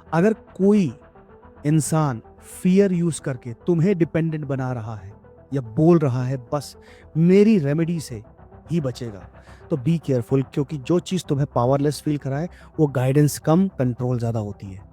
अगर कोई इंसान फियर यूज करके तुम्हें डिपेंडेंट बना रहा है या बोल रहा है बस मेरी रेमेडी से ही बचेगा, तो बी केयरफुल, क्योंकि जो चीज तुम्हें पावरलेस फील कराए वो गाइडेंस कम, कंट्रोल ज्यादा होती है।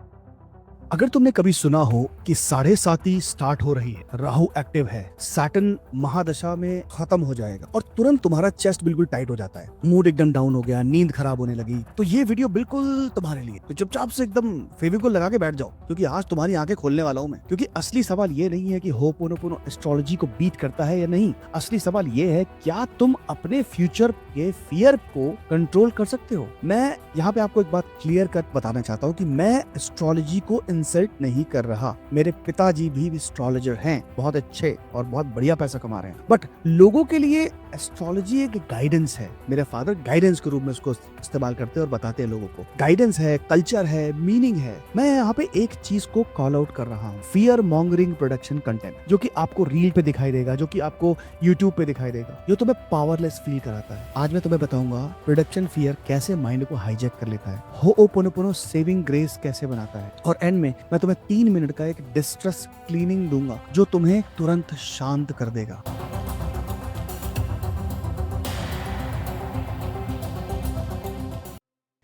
अगर तुमने कभी सुना हो कि 7:30 स्टार्ट हो रही है, राहु एक्टिव है, सैटर्न महादशा में खत्म हो जाएगा, और तुरंत तुम्हारा चेस्ट बिल्कुल टाइट हो जाता है, मूड एकदम डाउन हो गया, नींद खराब होने लगी, तो ये वीडियो बिल्कुल तुम्हारे लिए। तो चुपचाप से एकदम फेविकोल लगा के बैठ जाओ, क्योंकि आज तुम्हारी आंखें खोलने वाला हूं मैं। क्योंकि असली सवाल ये नहीं है कि होपोनोपोनो एस्ट्रोलॉजी को बीट करता है या नहीं। असली सवाल ये है, क्या तुम अपने फ्यूचर के फियर को कंट्रोल कर सकते हो। मैं यहाँ पे आपको एक बात क्लियर कट बताना चाहता हूँ कि मैं एस्ट्रोलॉजी को इंसल्ट नहीं कर रहा। मेरे पिताजी भी एस्ट्रोलॉजर हैं, बहुत अच्छे और बहुत बढ़िया पैसा कमा रहे हैं, बट लोगों के लिए एस्ट्रोलॉजी एक गाइडेंस है। मेरे फादर गाइडेंस के रूप में उसको इस्तेमाल करते हैं और बताते हैं लोगों को। गाइडेंस है, कल्चर है, मीनिंग है। मैं यहाँ पे एक चीज को कॉल आउट कर रहा हूँ, फियर मॉन्गरिंग प्रोडक्शन कंटेंट, जो कि आपको रील पे दिखाई देगा, जो कि आपको यूट्यूब पे दिखाई देगा, जो तुम्हें पावरलेस फील कराता है। आज मैं तुम्हें बताऊंगा प्रोडक्शन फियर कैसे माइंड को हाईजैक कर लेता है, होपोनोपोनो सेविंग ग्रेस कैसे बनाता है, और एंड में मैं तुम्हें 3 मिनट का एक डिस्ट्रेस क्लीनिंग दूंगा जो तुम्हें तुरंत शांत कर देगा।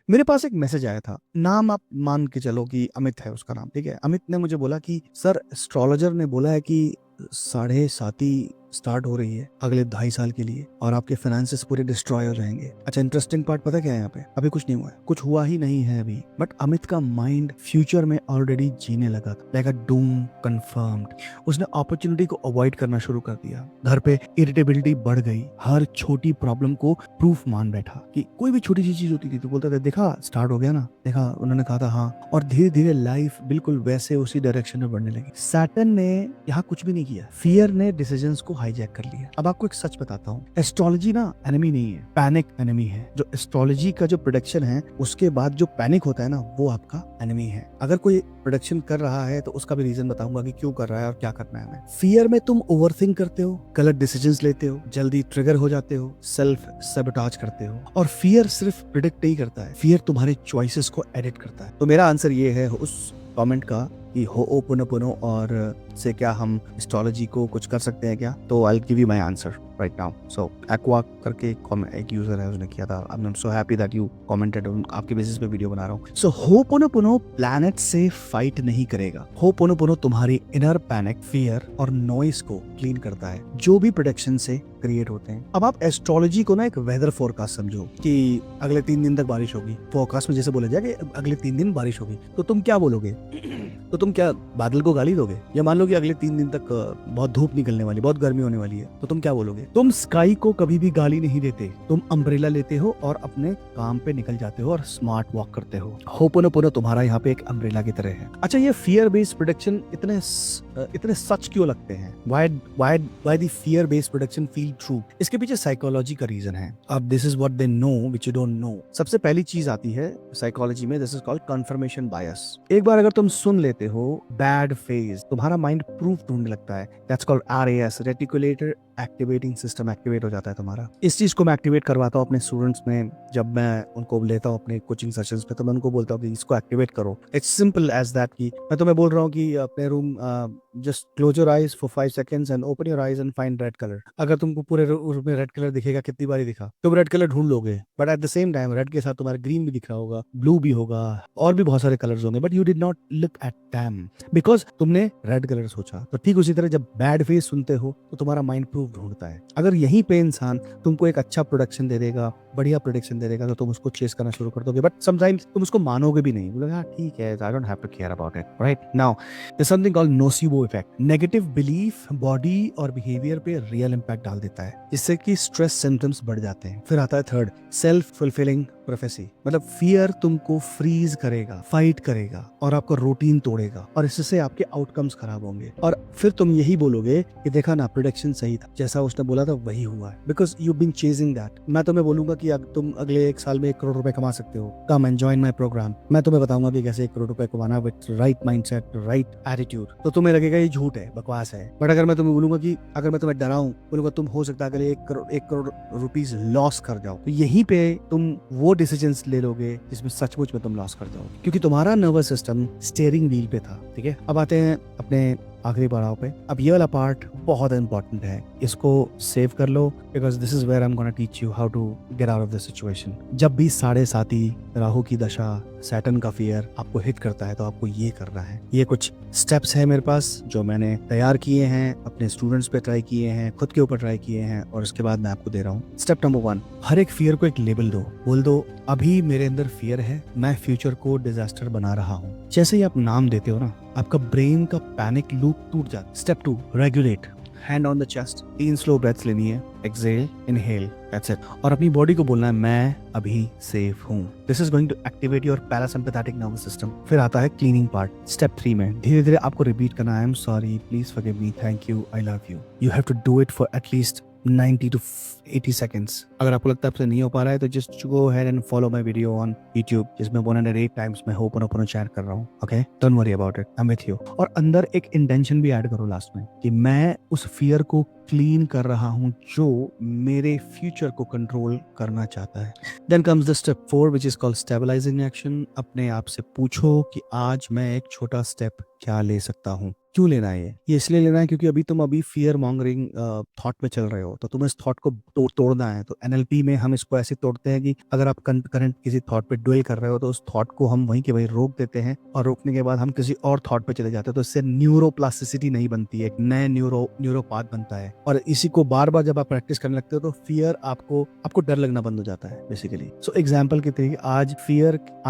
मेरे पास एक मैसेज आया था, नाम आप मान के चलो कि अमित है उसका नाम, ठीक है। अमित ने मुझे बोला कि सर, एस्ट्रोलॉजर ने बोला है कि 7:30 स्टार्ट हो रही है अगले 2.5 साल के लिए, और आपके फाइनेंसेस पूरे डिस्ट्रॉय हो जाएंगे। अच्छा, इंटरेस्टिंग पार्ट पता क्या है यहाँ पे, अभी कुछ नहीं हुआ है, कुछ हुआ ही नहीं है अभी, बट अमित का माइंड फ्यूचर में ऑलरेडी जीने लगा था, लाइक अ डूम कंफर्म्ड। उसने अपॉर्चुनिटी को अवॉइड करना शुरू कर दिया, घर पे इरिटेबिलिटी बढ़ गई, हर छोटी प्रॉब्लम को प्रूफ मान बैठा, कि कोई भी छोटी सी चीज होती थी तो बोलता था देखा स्टार्ट हो गया ना, देखा उन्होंने कहा था हाँ, और धीरे धीरे लाइफ बिल्कुल वैसे उसी डायरेक्शन में बढ़ने लगी। सैटर्न ने यहाँ कुछ भी नहीं किया, फियर ने डिसीजंस को हाईजैक कर लिया। अब आपको एक सच बताता हूँ, एस्ट्रोलॉजी ना एनिमी नहीं है, पैनिक एनिमी है। जो एस्ट्रोलॉजी का जो प्रोडक्शन है उसके बाद जो पैनिक होता है ना, वो आपका एनिमी है। अगर कोई प्रोडक्शन कर रहा है तो उसका भी रीजन बताऊंगा कि क्यों कर रहा है और क्या करना है हमें। फियर में तुम ओवरथिंक करते हो, गलत डिसीजंस लेते हो, जल्दी ट्रिगर हो जाते हो, सेल्फ सैबोटाज करते हो, और फियर सिर्फ प्रिडिक्ट नहीं करता है, फियर तुम्हारे चॉइसेस को एडिट करता है। तो मेरा आंसर ये है उस कमेंट का कि होपोनोपोनो और से क्या हम एस्ट्रोलॉजी को कुछ कर सकते हैं क्या, तो I will give you my answer right now. So aqua करके एक यूजर है, उसने किया था। आई am so happy that you commented, आपके बेसिस पे वीडियो बना रहा हूँ। सो होपोनोपोनो प्लैनेट से फाइट नहीं करेगा, होपोनोपोनो तुम्हारी इनर पैनिक, फियर और नॉइस को क्लीन करता है जो भी प्रोडक्शन से क्रिएट होते हैं। अब आप एस्ट्रोलॉजी को ना एक वेदर फोरकास्ट समझो कि अगले 3 दिन तक बारिश होगी। फोरकास्ट में जैसे बोला जाए कि अगले 3 दिन बारिश होगी, तो तुम क्या बोलोगे? तो तुम क्या बादल को गाली दोगे? या मान लो कि अगले 3 दिन तक बहुत धूप निकलने वाली, बहुत गर्मी होने वाली है, तो तुम क्या बोलोगे? तुम स्काई को कभी भी गाली नहीं देते, तुम अम्ब्रेला लेते हो और अपने काम पे निकल जाते हो और स्मार्ट वॉक करते हो। होपोनोपोनो तुम्हारा यहाँ पे एक अम्ब्रेला की तरह है। अच्छा, ये फियर बेस्ड प्रोडक्शन इतने सच क्यों लगते हैं? Why the fear based production feel true? इसके पीछे साइकोलॉजी का रीजन है। अब this is what they know which you don't know. सबसे पहली चीज आती है साइकोलॉजी में, this is called confirmation bias. एक बार अगर तुम सुन लेते हो बैड फेज, तुम्हारा माइंड प्रूफ ढूंढने लगता है। That's called RAS, reticulator activating system activate हो जाता है तुम्हारा। इस चीज को मैं एक्टिवेट करवाता हूँ अपने स्टूडेंट्स में। जब मैं उनको लेता हूँ अपने कोचिंग सेशंस पे, तो मैं उनको बोलता हूँ कि इसको एक्टिवेट करो। इट्स सिंपल एज दैट कि मैं तुम्हें बोल रहा हूँ कि अपने room just close your eyes for 5 seconds and open your eyes and find red colour. अगर तुमको पूरे रूम में रेड कलर दिखेगा, कितनी बारी दिखा, तुम रेड कलर ढूंढ लोगे, but at the same time red के साथ तुम्हारा ग्रीन भी दिख रहा होगा, ब्लू भी होगा, और भी बहुत सारे कलर्स होंगे, but you did not look at them because तुमने रेड कलर सोचा। तो ठीक उसी तरह जब बैड फेज सुनते हो तो तुम्हारा माइंड प्रूफ ढूंढता है। अगर यहीं पे इंसान तुमको एक अच्छा प्रोडक्शन दे देगा, बढ़िया प्रोडक्शन दे देगा, तो तुम उसको चेस करना शुरू कर दोगे, बट समटाइम्स तुम उसको मानोगे भी नहीं, बोलोगे हाँ ठीक है, I don't have to care about it. Right now there something called nocebo effect. Negative belief body और बिहेवियर पे रियल इंपैक्ट डाल देता है, जिससे कि स्ट्रेस सिम्टम्स बढ़ जाते हैं। फिर आता है थर्ड, सेल्फ फुलफिलिंग प्रोफेसी। मतलब फियर तुमको फ्रीज करेगा, फाइट करेगा और आपका रूटीन तोड़ेगा, और इससे आपके आउटकम्स खराब होंगे। और फिर तुम यही बोलोगे कि देखा ना, प्रोडक्शन सही था, जैसा उसने बोला था वही हुआ है, because you been chasing that. मैं तुम्हें बोलूंगा कि तुम अगले 1 साल में 1 करोड़ रुपए कमा सकते हो, come and join my programme. मैं तुम्हें बताऊंगा कि कैसे 1 करोड़ रुपए कमाना with right mindset, right attitude. तो तुम्हें लगेगा ये झूठ है, बकवास है, बट अगर मैं तुम्हें बोलूंगा कि अगर मैं तुम्हें डराऊं, बोलूंगा तुम हो सकता है अगले 1 करोड़ रुपीज लॉस कर जाओ, तो यहीं पे तुम वो डिसीजंस ले लोगे जिसमें सचमुच में तुम लॉस कर जाओगे, क्योंकि तुम्हारा नर्वस सिस्टम स्टीयरिंग व्हील पे था। ठीक है, अब आते हैं अपने आखिरी पड़ाव पे। अब ये वाला पार्ट बहुत इंपॉर्टेंट है, इसको सेव कर लो, because this is where I am gonna teach you how to get out of this situation. जब भी 7.5 राहु की दशा, सैटर्न का फियर आपको हिट करता है तो आपको ये करना है। ये कुछ स्टेप्स है मेरे पास जो मैंने तैयार किए हैं, अपने स्टूडेंट्स पे ट्राई किए हैं, खुद के ऊपर ट्राई किए हैं, और उसके बाद मैं आपको दे रहा हूँ। स्टेप नंबर 1, हर एक फियर को एक लेबल दो। बोल दो अभी मेरे अंदर फियर है, मैं फ्यूचर को डिजास्टर बना रहा हूँ। जैसे ही आप नाम देते हो ना, आपका ब्रेन का पैनिक लूप टूट जाता है। Step 2, regulate. Hand on the chest, 3 slow breaths लेनी है, एक्सेल, इनहेल, दैट्स इट। और अपनी बॉडी को बोलना है मैं अभी सेफ हूँ। This is going to activate your parasympathetic nervous system. फिर आता है क्लीनिंग पार्ट। स्टेप 3 में धीरे धीरे आपको रिपीट करना है, I am sorry, please forgive me, thank you, I love you. You have to do it for at least 90 to 80 seconds। अगर आपको लगता है आपसे नहीं हो पा रहा है तो just go ahead and follow my video on YouTube, जिसमें 108 टाइम्स मैं होपनोपोनो शेयर कर रहा हूँ। Okay, don't worry about it, I am with you. और अंदर एक इंटेंशन भी ऐड करो लास्ट में कि मैं उस फियर को क्लीन कर रहा हूँ जो मेरे फ्यूचर को कंट्रोल करना चाहता है। Then comes the step 4 which is called stabilising action. अपने आप से पूछो कि आज मैं एक छोटा स्टेप क्या ले सकता हूँ। क्यों लेना है ये इसलिए लेना है क्योंकि तुम अभी फियर मॉन्गरिंग थॉट में चल रहे हो, तो तुम्हें इस थॉट को तोड़ना है। तो एनएलपी में हम इसको ऐसे तोड़ते हैं कि अगर आप करंट किसी थॉट पे ड्वेल कर रहे हो तो उस थॉट को हम वहीं के वहीं रोक देते हैं, और रोकने के बाद हम किसी और थॉट पे चले जाते हैं। तो इससे न्यूरोप्लास्टिसिटी नहीं बनती है, एक नए न्यूरोपाथ बनता है। और इसी को बार बार जब आप प्रैक्टिस करने लगते हो तो फियर आपको डर लगना बंद हो जाता है बेसिकली। सो एग्जाम्पल के तरीके आज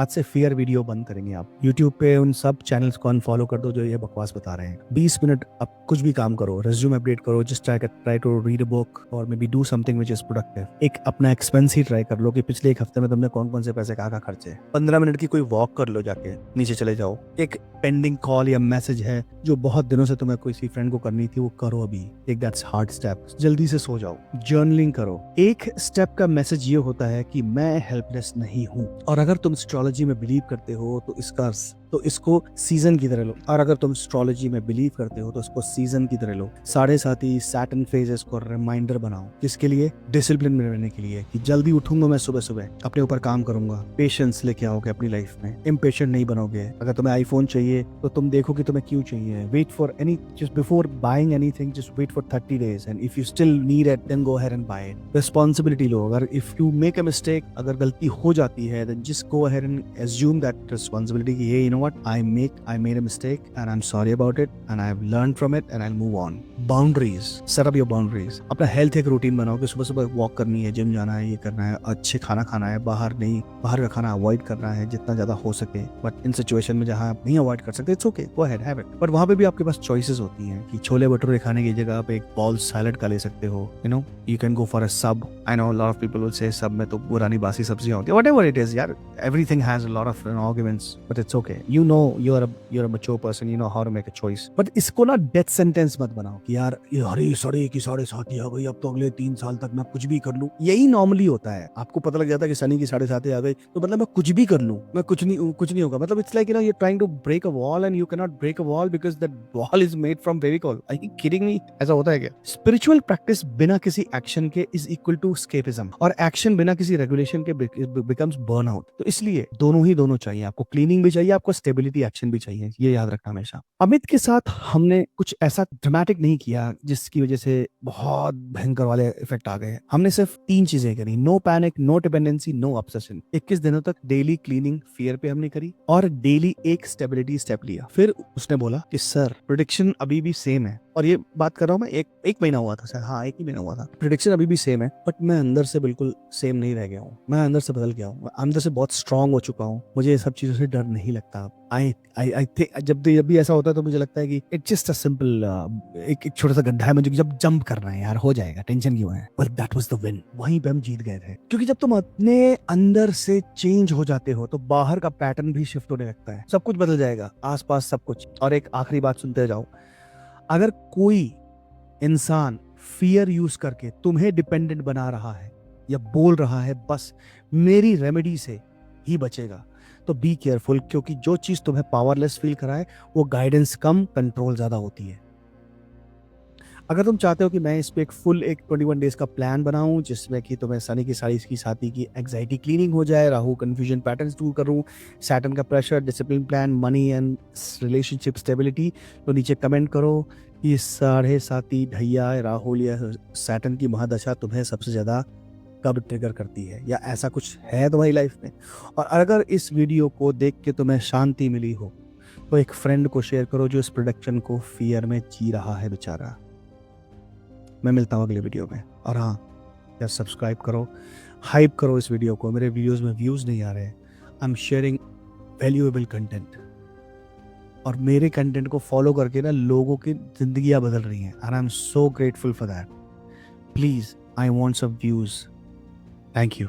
से फियर वीडियो बंद करेंगे आप। यूट्यूब पे उन सब चैनल्स को अनफॉलो कर दो जो ये बकवास बता रहे हैं। 20 मिनट आप कुछ भी काम करो, रिज्यूम अपडेट करो, just try to read a book और maybe do something which is productive. एक अपना एक्सपेंस ही ट्राई कर लो कि पिछले एक हफ्ते में तुमने कौन कौन से पैसे कहाँ खर्चे। 15 मिनट की कोई वॉक कर लो, जाके नीचे चले जाओ। एक पेंडिंग कॉल या मैसेज है जो बहुत दिनों से तुम्हें किसी फ्रेंड को करनी थी, वो करो अभी। एक दैट्स हार्ड स्टेप। जल्दी से सो जाओ, जर्नलिंग करो। एक स्टेप का मैसेज ये होता है कि मैं हेल्पलेस नहीं हूँ। और अगर तुम एस्ट्रोलॉजी में बिलीव करते हो तो इसको सीजन की तरह लो, और अगर तुम एस्ट्रोलॉजी में बिलीव करते हो तो इसको सीजन की तरह लो। 7.5 सैटर्न फेजेस को रिमाइंडर बनाओ, किसके लिए? डिसिप्लिन में रहने के लिए, कि जल्दी उठूंगा मैं सुबह सुबह, अपने ऊपर काम करूंगा। पेशेंस लेके आओगे अपनी लाइफ में, इम्पेशेंट नहीं बनोगे। अगर तुम्हें आईफोन चाहिए तो तुम देखो कि तुम्हें क्यों चाहिए। Wait for just before buying anything, just wait for 30 days, and if you still need it then go ahead and buy it. Responsibility लो। अगर if you make a mistake, अगर गलती हो जाती है, then just go ahead and assume that responsibility कि ये, you know what, I made a mistake and I'm sorry about it and I've learned from it and I'll move on. Boundaries, set up your boundaries. अपना health एक routine बनाओ कि सुबह सुबह walk करनी है, जिम जाना है, ये करना है, अच्छे खाना खाना है, बाहर का खाना अवॉइड करना है जितना ज्यादा हो सके। बट इन सिचुएशन में जहाँ आप नहीं अवॉइड कर सकते, it's okay, go ahead, have it. But वहाँ पे भी आपके पास चॉइसेस होती हैं कि छोले भटूरे खाने की जगह आप एक बॉल सैलेड का ले सकते हो। You know, you can go for a sub. I know lot of people will say sub में तो पुरानी बासी सब्जियां होती है, व्हाटएवर इट इज यार, everything has a lot of arguments, but it's okay. You know you're a mature person, you know how to make a choice. But इसको ना डेथ सेंटेंस मत बनाओ कि यार ये हरे सड़े की 7.5 आ गई, अब तो अगले 3 साल तक मैं कुछ भी कर लूं। यही नॉर्मली होता है। आपको पता लग जाता है कि शनि की 7.5 आ गई तो मतलब मैं कुछ भी कर लूं, मैं कुछ नहीं होगा। मतलब it's like, you know, you're trying to break a wall and you cannot break a wall because that wall is made from Fevicol. Are you kidding me? ऐसा होता है क्या? स्पिरिचुअल प्रैक्टिस बिना किसी एक्शन के इज इक्वल टू स्केपिज्म, और action बिना किसी रेगुलेशन के बिकम्स बर्नआउट। तो इसलिए दोनों चाहिए आपको। क्लीनिंग भी चाहिए आपको, स्टेबिलिटी एक्शन भी चाहिए, ये याद रखना हमेशा। अमित के साथ हमने कुछ ऐसा ड्रामेटिक नहीं किया जिसकी वजह से बहुत भयंकर वाले इफेक्ट आ गए। हमने सिर्फ 3 चीजें करी: no panic, no dependency, no obsession. 21 दिनों तक डेली क्लीनिंग फियर पे हमने करी और डेली एक स्टेबिलिटी स्टेप लिया। फिर उसने बोला कि सर प्रेडिक्शन अभी भी सेम है, और ये बात कर रहा हूँ मैं, एक महीना हुआ था शायद, हाँ 1 ही महीना हुआ था। प्रेडिक्शन अभी भी सेम है, बट मैं अंदर से बिल्कुल सेम नहीं रह गया हूँ। मैं अंदर से बदल गया हूँ, मैं अंदर से बहुत स्ट्रांग हो चुका हूँ। मुझे ये सब चीजों से डर नहीं लगता। आई थिंक जब भी ऐसा होता है तो मुझे लगता है कि इट्स जस्ट अ सिंपल एक छोटा सा गड्ढा है, मुझे जब जंप करना है यार, हो जाएगा, टेंशन क्यों है। But that was the win, वहीं पे हम जीत गए थे। क्योंकि जब तुम अपने अंदर से चेंज हो जाते हो तो बाहर का पैटर्न भी शिफ्ट होने लगता है, सब कुछ बदल जाएगा, आसपास सब कुछ। और एक आखिरी बात सुनते जाओ, अगर कोई इंसान फियर यूज करके तुम्हें डिपेंडेंट बना रहा है या बोल रहा है बस मेरी रेमेडी से ही बचेगा, तो बी केयरफुल, क्योंकि जो चीज तुम्हें पावरलेस फील कराए वो गाइडेंस कम, कंट्रोल ज्यादा होती है। अगर तुम चाहते हो कि मैं इस पे एक फुल 21 डेज का प्लान बनाऊं जिसमें कि तुम्हें शनि की साढ़े की साथी की एंग्जाइटी क्लीनिंग हो जाए, राहु कंफ्यूजन पैटर्न्स दूर करूं, सैटर्न का pressure, discipline plan, money and relationship stability, तो नीचे कमेंट करो कि साढ़े साथी, ढैया, राहुल या सैटर्न की महादशा तुम्हें सबसे ज़्यादा कब ट्रिगर करती है, या ऐसा कुछ है तुम्हारी लाइफ में। और अगर इस वीडियो को देख के तुम्हें शांति मिली हो तो एक फ्रेंड को शेयर करो जो इस प्रोडक्शन को फियर में जी रहा है बेचारा। मैं मिलता हूँ अगले वीडियो में। और हाँ यार, सब्सक्राइब करो, हाइप करो इस वीडियो को। मेरे वीडियोस में व्यूज़ नहीं आ रहे हैं। I am sharing valuable content, और मेरे कंटेंट को फॉलो करके ना लोगों की जिंदगियां बदल रही हैं, and I am so grateful for that. Please, I want some views. Thank you.